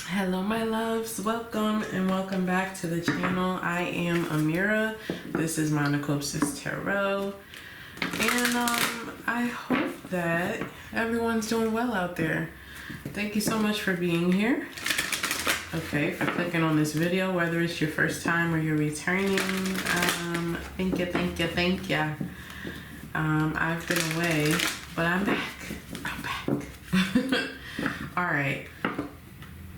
Hello my loves, welcome and welcome back to the channel. I am Amira. This is MonachopsisTarot, and I hope that everyone's doing well out there. Thank you so much for being here. Okay, for clicking on this video, whether it's your first time or you're returning. Thank you. I've been away, but I'm back. All right.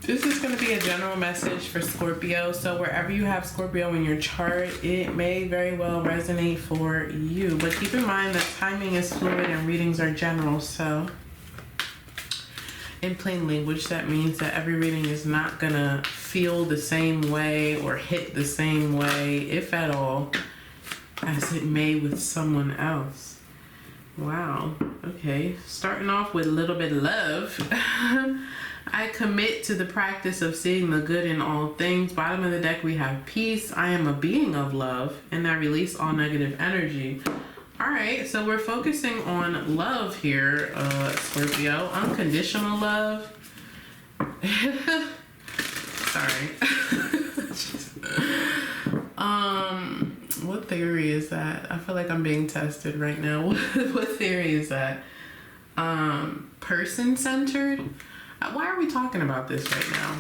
This is going to be a general message for Scorpio. So wherever you have Scorpio in your chart, it may very well resonate for you. But keep in mind that timing is fluid and readings are general. So in plain language, that means that every reading is not going to feel the same way or hit the same way, if at all, as it may with someone else. Wow. Okay. Starting off with a little bit of love. I commit to the practice of seeing the good in all things. Bottom of the deck, we have peace. I am a being of love, and I release all negative energy. All right, so we're focusing on love here, Scorpio. Unconditional love. Sorry. What theory is that? I feel like I'm being tested right now. What theory is that? Person-centered? Why are we talking about this right now?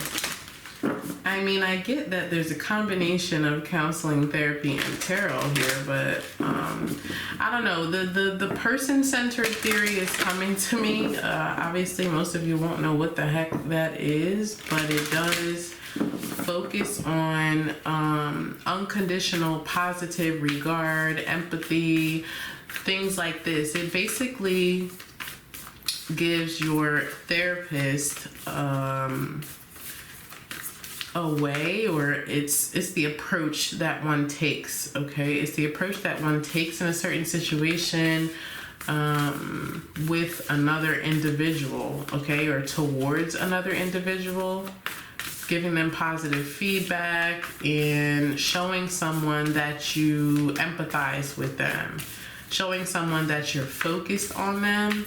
I mean, I get that there's a combination of counseling, therapy, and tarot here, but I don't know. The person-centered theory is coming to me. Obviously, most of you won't know what the heck that is, but it does focus on unconditional positive regard, empathy, things like this. It basically gives your therapist a way, or it's the approach that one takes. Okay, it's the approach that one takes in a certain situation with another individual, okay, or towards another individual, giving them positive feedback and showing someone that you empathize with them, showing someone that you're focused on them.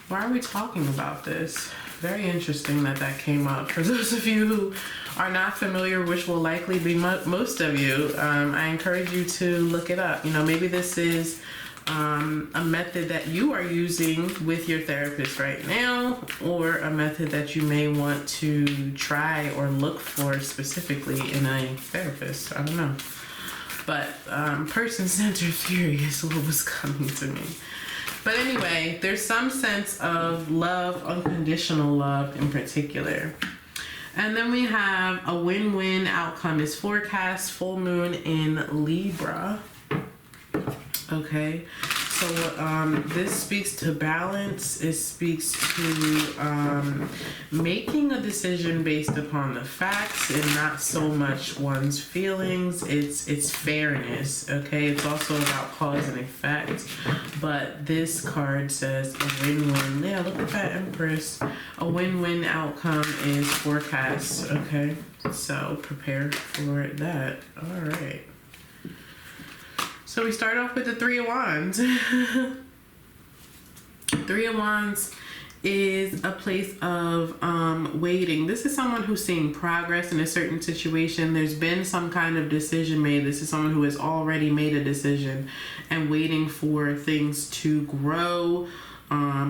Why are we talking about this? Very interesting that came up. For those of you who are not familiar, which will likely be most of you, I encourage you to look it up. You know, maybe this is a method that you are using with your therapist right now, or a method that you may want to try or look for specifically in a therapist. I don't know. But person-centered theory is what was coming to me. But anyway, there's some sense of love, unconditional love in particular. And then we have a win-win outcome is forecast, full moon in Libra. Okay, so this speaks to balance. It speaks to making a decision based upon the facts and not so much one's feelings. It's fairness, okay? It's also about cause and effect. But this card says a win-win. Yeah, look at that Empress. A win-win outcome is forecast, okay? So prepare for that. All right. So we start off with the Three of Wands. Three of Wands is a place of waiting. This is someone who's seeing progress in a certain situation. There's been some kind of decision made. This is someone who has already made a decision and waiting for things to grow,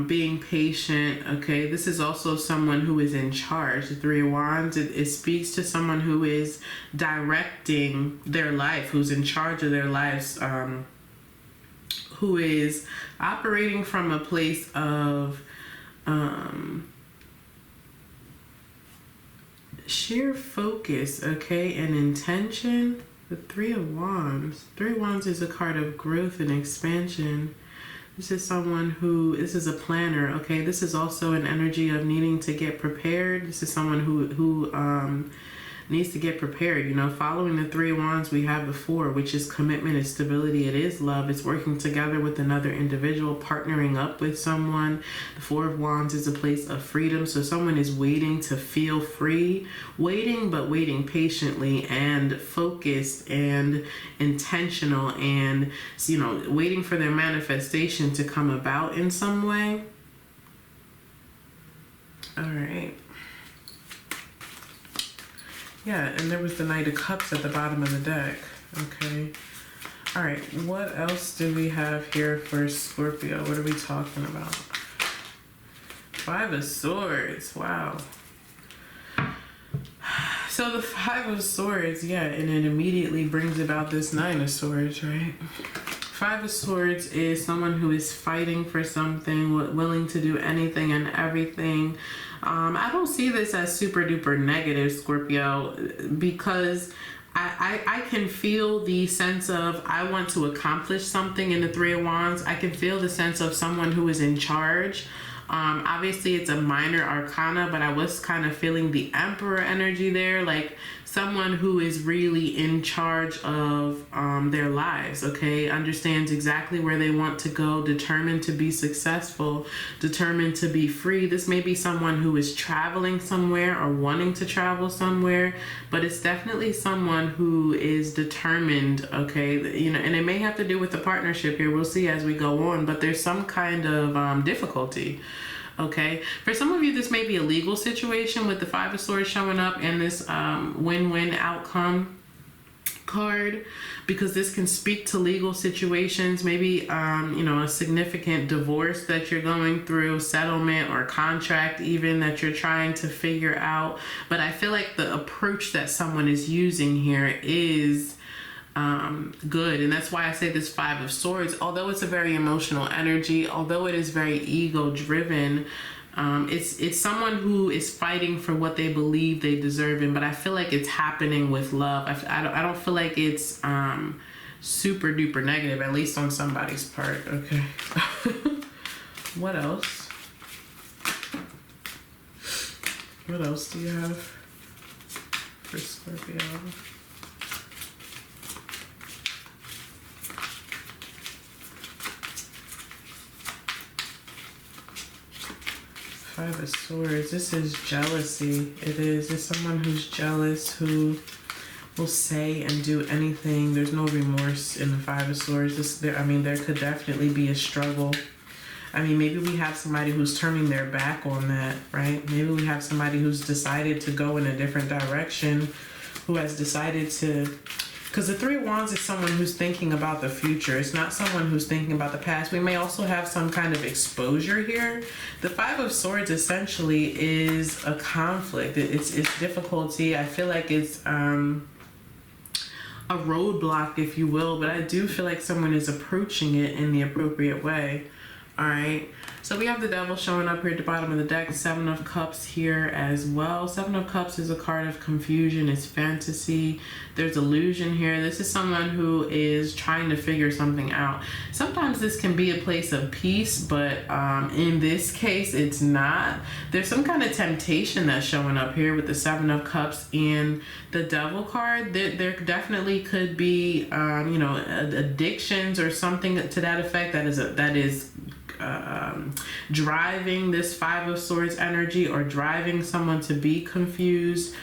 being patient. Okay, this is also someone who is in charge. The Three of Wands, it speaks to someone who is directing their life, who's in charge of their lives, who is operating from a place of sheer focus, okay, and intention. The Three of Wands. Three of Wands is a card of growth and expansion. This is someone this is a planner, okay? This is also an energy of needing to get prepared. This is someone who needs to get prepared. You know, following the Three of Wands, we have the Four, which is commitment, it's stability, it is love, it's working together with another individual, partnering up with someone. The Four of Wands is a place of freedom, so someone is waiting to feel free, waiting, but waiting patiently and focused and intentional, and, you know, waiting for their manifestation to come about in some way. All right. Yeah, and there was the Knight of Cups at the bottom of the deck. Okay. All right, what else do we have here for Scorpio? What are we talking about? Five of Swords. Wow. So the Five of Swords, yeah, and it immediately brings about this Nine of Swords, right? Five of Swords is someone who is fighting for something, willing to do anything and everything. I don't see this as super duper negative, Scorpio, because I can feel the sense of I want to accomplish something in the Three of Wands. I can feel the sense of someone who is in charge. Obviously it's a minor arcana, but I was kind of feeling the Emperor energy there, like someone who is really in charge of their lives, okay? Understands exactly where they want to go, determined to be successful, determined to be free. This may be someone who is traveling somewhere or wanting to travel somewhere, but it's definitely someone who is determined, okay? You know, and it may have to do with the partnership here. We'll see as we go on, but there's some kind of difficulty. Okay, for some of you, this may be a legal situation with the Five of Swords showing up and this win-win outcome card, because this can speak to legal situations, maybe you know, a significant divorce that you're going through, settlement or contract even that you're trying to figure out. But I feel like the approach that someone is using here is good, and that's why I say this Five of Swords, although it's a very emotional energy, although it is very ego driven, it's someone who is fighting for what they believe they deserve in, but I feel like it's happening with love. I don't feel like it's super duper negative, at least on somebody's part. Okay. What else? What else do you have for Scorpio? Five of Swords. This is jealousy. It is. It's someone who's jealous, who will say and do anything. There's no remorse in the Five of Swords. There could definitely be a struggle. I mean, maybe we have somebody who's turning their back on that, right? Maybe we have somebody who's decided to go in a different direction, who has decided to... Because the Three of Wands is someone who's thinking about the future. It's not someone who's thinking about the past. We may also have some kind of exposure here. The Five of Swords essentially is a conflict. It's difficulty. I feel like it's a roadblock, if you will, but I do feel like someone is approaching it in the appropriate way. All right. So we have the Devil showing up here at the bottom of the deck. Seven of Cups here as well. Seven of Cups is a card of confusion. It's fantasy. There's illusion here. This is someone who is trying to figure something out. Sometimes this can be a place of peace, but in this case, it's not. There's some kind of temptation that's showing up here with the Seven of Cups and the Devil card. There definitely could be, you know, addictions or something to that effect that is driving this Five of Swords energy, or driving someone to be confused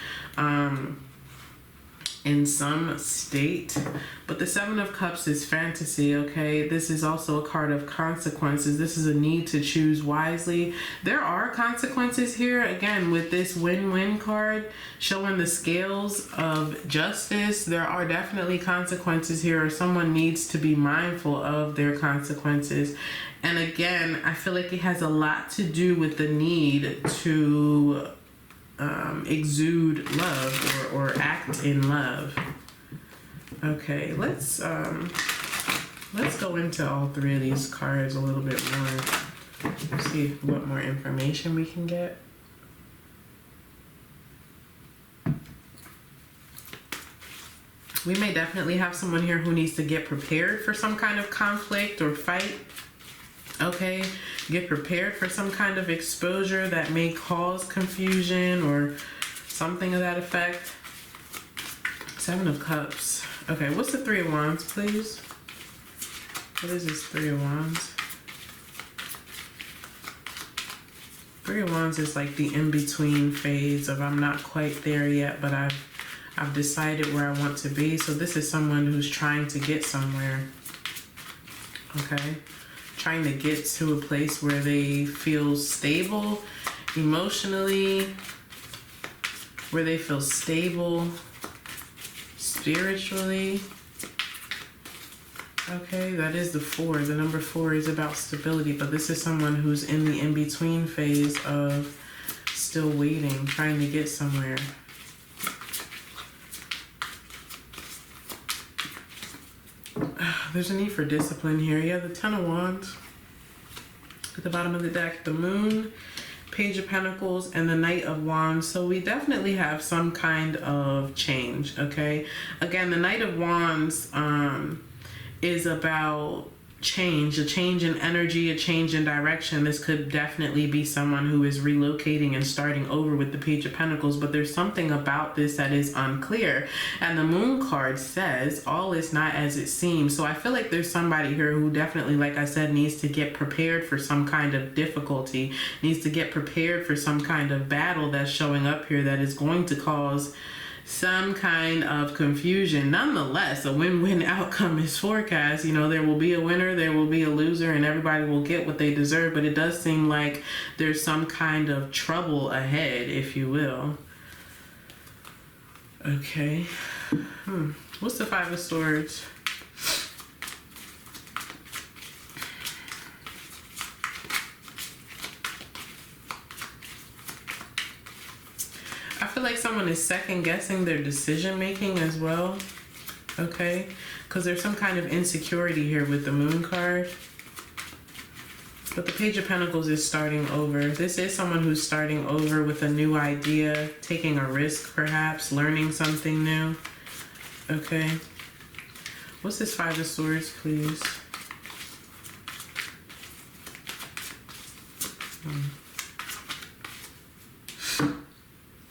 in some state. But the Seven of Cups is fantasy, okay? This is also a card of consequences. This is a need to choose wisely. There are consequences here, again, with this win-win card showing the scales of justice. There are definitely consequences here, or someone needs to be mindful of their consequences. And again, I feel like it has a lot to do with the need to exude love or act in love. Okay, let's go into all three of these cards a little bit more. See what more information we can get. We may definitely have someone here who needs to get prepared for some kind of conflict or fight. Okay, get prepared for some kind of exposure that may cause confusion or something of that effect. Seven of Cups. Okay, what's the Three of Wands, please? What is this Three of Wands? Three of Wands is like the in-between phase of I'm not quite there yet, but I've decided where I want to be. So this is someone who's trying to get somewhere. Okay? Trying to get to a place where they feel stable emotionally, where they feel stable spiritually. Okay, that is the 4. The number 4 is about stability, but this is someone who's in the in-between phase of still waiting, trying to get somewhere. There's a need for discipline here. Yeah, the Ten of Wands. At the bottom of the deck, the Moon, Page of Pentacles, and the Knight of Wands. So we definitely have some kind of change, okay? Again, the Knight of Wands is about change, a change in energy, a change in direction. This could definitely be someone who is relocating and starting over with the Page of Pentacles, but there's something about this that is unclear. And the Moon card says all is not as it seems. So I feel like there's somebody here who definitely, like I said, needs to get prepared for some kind of difficulty, needs to get prepared for some kind of battle that's showing up here that is going to cause some kind of confusion. Nonetheless, a win-win outcome is forecast. You know, there will be a winner, there will be a loser, and everybody will get what they deserve, but it does seem like there's some kind of trouble ahead, if you will. Okay. What's the Five of Swords? I feel like someone is second guessing their decision making as well. Okay, because there's some kind of insecurity here with the Moon card. But the Page of Pentacles is starting over. This is someone who's starting over with a new idea, taking a risk perhaps, learning something new. Okay. What's this Five of Swords, please?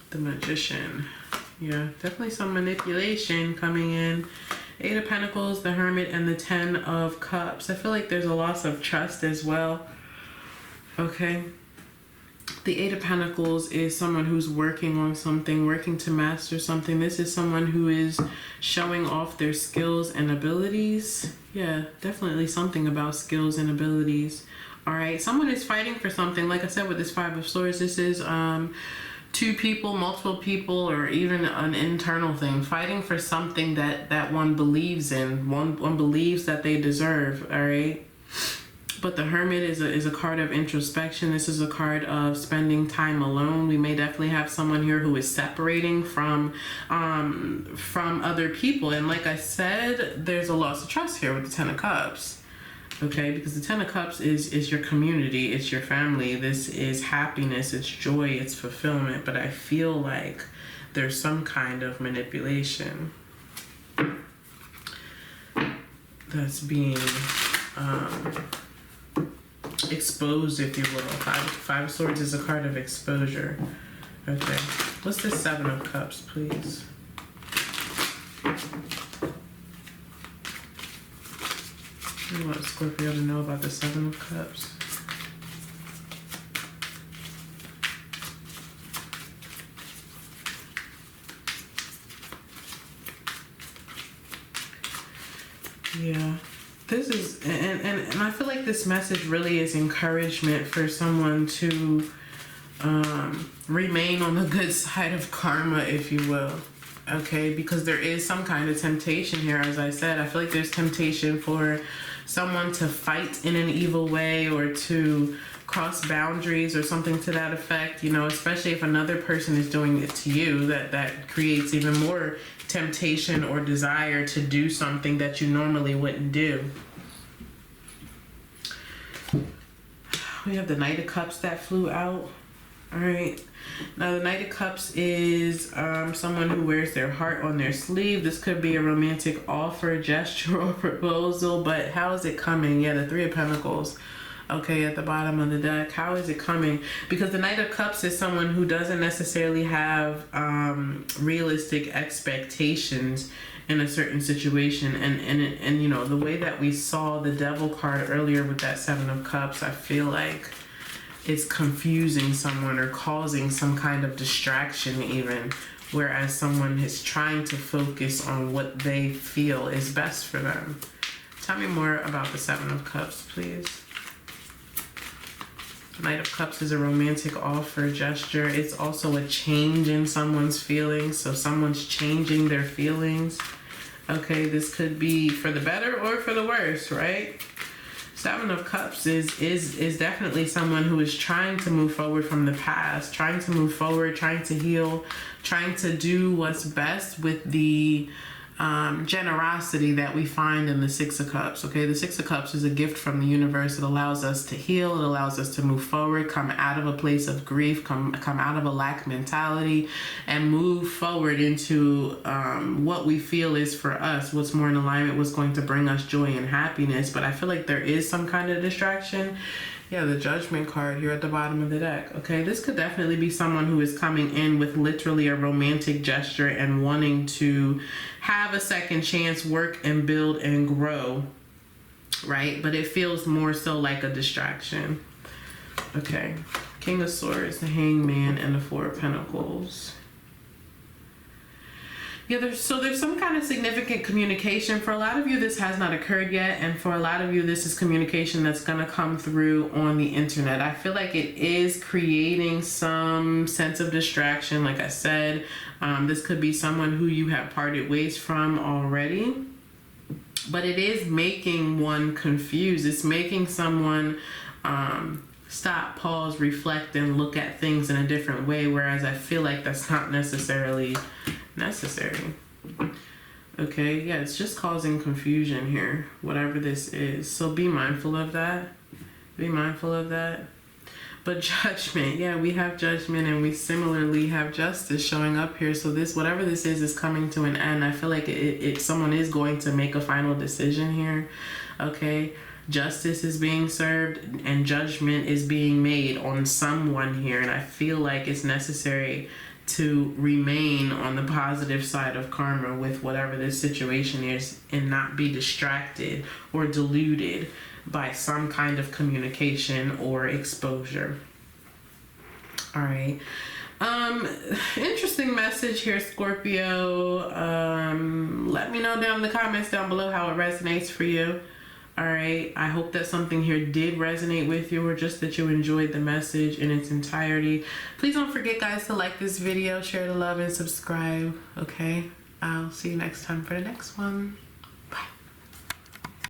The Magician. Yeah, definitely some manipulation coming in. Eight of Pentacles, the Hermit, and the Ten of Cups. I feel like there's a loss of trust as well. Okay. The Eight of Pentacles is someone who's working on something, working to master something. This is someone who is showing off their skills and abilities. Yeah, definitely something about skills and abilities. All right. Someone is fighting for something. Like I said, with this Five of Swords, this is two people, multiple people, or even an internal thing, fighting for something that one believes in, one believes that they deserve. All right. But the Hermit is a card of introspection. This is a card of spending time alone. We may definitely have someone here who is separating from other people. And like I said, there's a loss of trust here with the Ten of Cups. Okay, because the Ten of Cups is your community, it's your family. This is happiness, it's joy, it's fulfillment. But I feel like there's some kind of manipulation that's being exposed, if you will. Five of Swords is a card of exposure. Okay, what's the Seven of Cups, please? I want Scorpio to know about the Seven of Cups. Yeah, this is, and I feel like this message really is encouragement for someone to remain on the good side of karma, if you will. Okay, because there is some kind of temptation here. As I said, I feel like there's temptation for someone to fight in an evil way or to cross boundaries or something to that effect, you know, especially if another person is doing it to you, that creates even more temptation or desire to do something that you normally wouldn't do. We have the Knight of Cups that flew out. All right. Now, the Knight of Cups is someone who wears their heart on their sleeve. This could be a romantic offer, gesture, or proposal, but how is it coming? Yeah, the Three of Pentacles. Okay, at the bottom of the deck, how is it coming? Because the Knight of Cups is someone who doesn't necessarily have realistic expectations in a certain situation, and you know, the way that we saw the Devil card earlier with that Seven of Cups, I feel like it's confusing someone or causing some kind of distraction even, whereas someone is trying to focus on what they feel is best for them. Tell me more about the Seven of Cups, please. Knight of Cups is a romantic offer, gesture. It's also a change in someone's feelings. So someone's changing their feelings. Okay, this could be for the better or for the worse, right? Seven of Cups is definitely someone who is trying to move forward from the past, trying to move forward, trying to heal, trying to do what's best with the generosity that we find in the Six of Cups. Okay, the Six of Cups is a gift from the universe. It allows us to heal. It allows us to move forward, come out of a place of grief, come out of a lack mentality, and move forward into what we feel is for us, what's more in alignment, what's going to bring us joy and happiness. But I feel like there is some kind of distraction. Yeah, the Judgment card here at the bottom of the deck. Okay, this could definitely be someone who is coming in with literally a romantic gesture and wanting to have a second chance, work and build and grow, right? But it feels more so like a distraction. Okay, King of Swords, the Hangman, and the Four of Pentacles. Yeah, there's some kind of significant communication. For a lot of you, this has not occurred yet, and for a lot of you, this is communication that's going to come through on the internet. I feel like it is creating some sense of distraction. Like I said, this could be someone who you have parted ways from already, but it is making one confused. It's making someone stop, pause, reflect, and look at things in a different way, whereas I feel like that's not necessarily necessary. Okay, yeah, it's just causing confusion here, whatever this is. So be mindful of that. Be mindful of that. But Judgment, yeah, we have Judgment, and we similarly have Justice showing up here. So this, whatever this is coming to an end. I feel like someone is going to make a final decision here. Okay, justice is being served and judgment is being made on someone here, and I feel like it's necessary to remain on the positive side of karma with whatever this situation is and not be distracted or deluded by some kind of communication or exposure. All right. Interesting message here, Scorpio. Let me know down in the comments down below how it resonates for you. All right, I hope that something here did resonate with you, or just that you enjoyed the message in its entirety. Please don't forget, guys, to like this video, share the love, and subscribe. Okay, I'll see you next time for the next one.